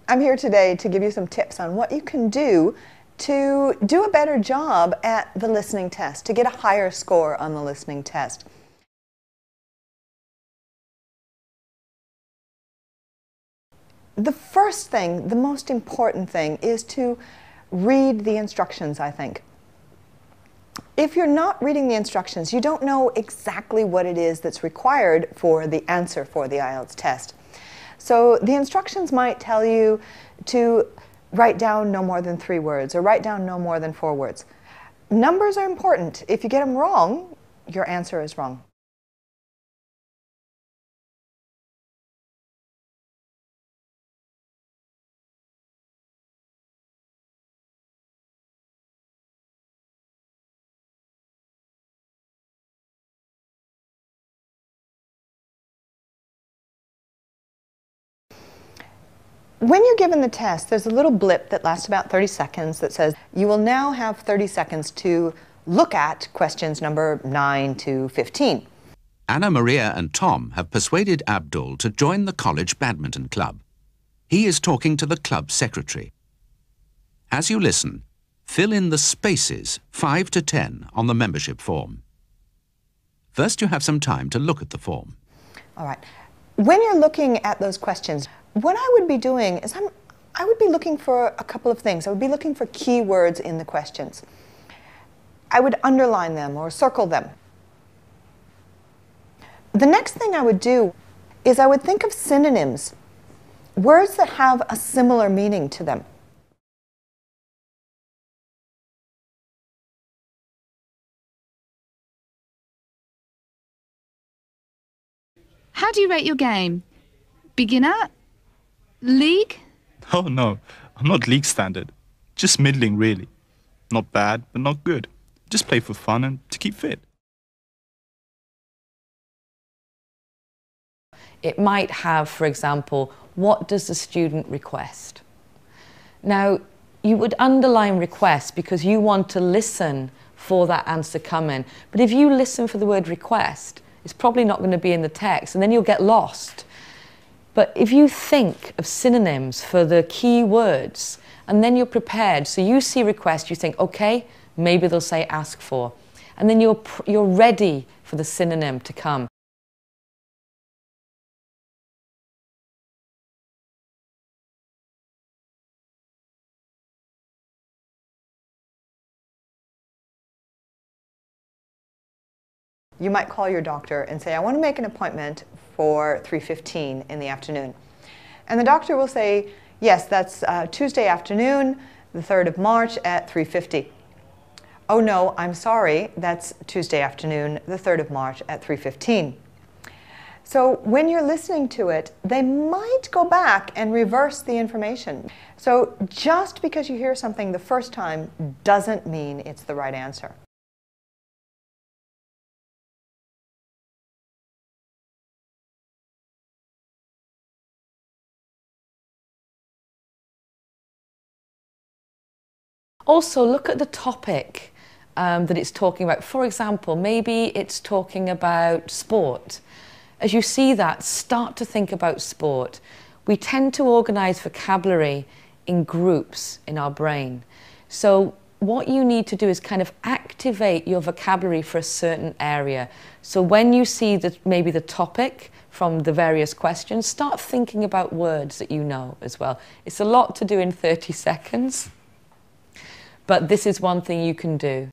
I'm here today to give you some tips on what you can do to do a better job at the listening test, to get a higher score on the listening test. The first thing, the most important thing, is to read the instructions, I think. If you're not reading the instructions, you don't know exactly what it is that's required for the answer for the IELTS test. So the instructions might tell you to write down no more than 3 words or write down no more than 4 words. Numbers are important. If you get them wrong, your answer is wrong. When you're given the test, there's a little blip that lasts about 30 seconds that says, you will now have 30 seconds to look at questions number 9 to 15. Anna Maria and Tom have persuaded Abdul to join the college badminton club. He is talking to the club secretary. As you listen, fill in the spaces 5 to 10 on the membership form. First, you have some time to look at the form. All right. When you're looking at those questions, what I would be doing is I would be looking for a couple of things. I would be looking for key words in the questions. I would underline them or circle them. The next thing I would do is I would think of synonyms, words that have a similar meaning to them. How do you rate your game? Beginner? League? Oh no, I'm not league standard. Just middling, really. Not bad, but not good. Just play for fun and to keep fit. It might have, for example, what does the student request? Now, you would underline request because you want to listen for that answer coming. But if you listen for the word request, it's probably not going to be in the text, and then you'll get lost. But if you think of synonyms for the key words, and then you're prepared, so you see request, you think, okay, maybe they'll say ask for. And then you're ready for the synonym to come. You might call your doctor and say, I want to make an appointment for 3:15 in the afternoon. And the doctor will say, yes, that's Tuesday afternoon, the 3rd of March at 3:50. Oh no, I'm sorry, that's Tuesday afternoon, the 3rd of March at 3:15. So when you're listening to it, they might go back and reverse the information. So just because you hear something the first time doesn't mean it's the right answer. Also, look at the topic that it's talking about. For example, maybe it's talking about sport. As you see that, start to think about sport. We tend to organize vocabulary in groups in our brain. So what you need to do is kind of activate your vocabulary for a certain area. So when you see maybe the topic from the various questions, start thinking about words that you know as well. It's a lot to do in 30 seconds. But this is one thing you can do.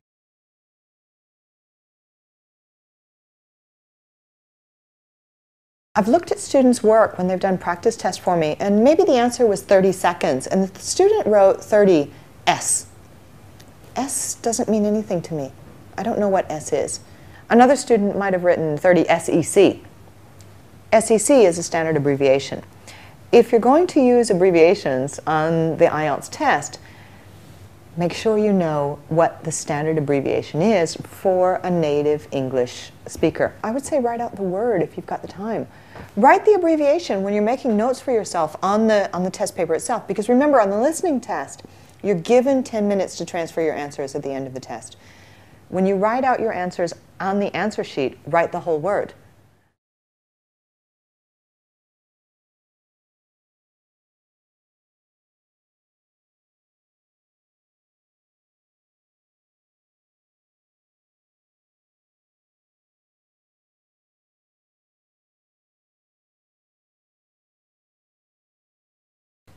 I've looked at students' work when they've done practice tests for me, and maybe the answer was 30 seconds, and the student wrote 30 S. S doesn't mean anything to me. I don't know what S is. Another student might have written 30 SEC. SEC is a standard abbreviation. If you're going to use abbreviations on the IELTS test, make sure you know what the standard abbreviation is for a native English speaker. I would say write out the word if you've got the time. Write the abbreviation when you're making notes for yourself on the test paper itself, because remember, on the listening test, you're given 10 minutes to transfer your answers at the end of the test. When you write out your answers on the answer sheet, write the whole word.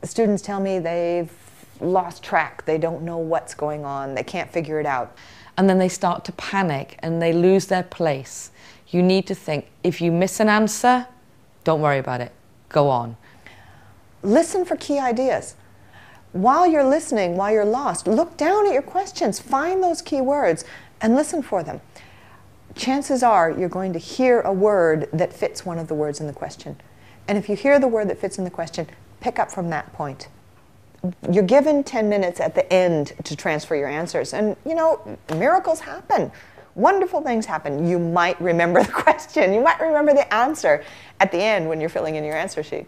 Students tell me they've lost track, they don't know what's going on, they can't figure it out. And then they start to panic and they lose their place. You need to think, if you miss an answer, don't worry about it, go on. Listen for key ideas. While you're listening, while you're lost, look down at your questions, find those key words and listen for them. Chances are you're going to hear a word that fits one of the words in the question. And if you hear the word that fits in the question, pick up from that point. You're given 10 minutes at the end to transfer your answers. And, you know, miracles happen. Wonderful things happen. You might remember the question. You might remember the answer at the end when you're filling in your answer sheet.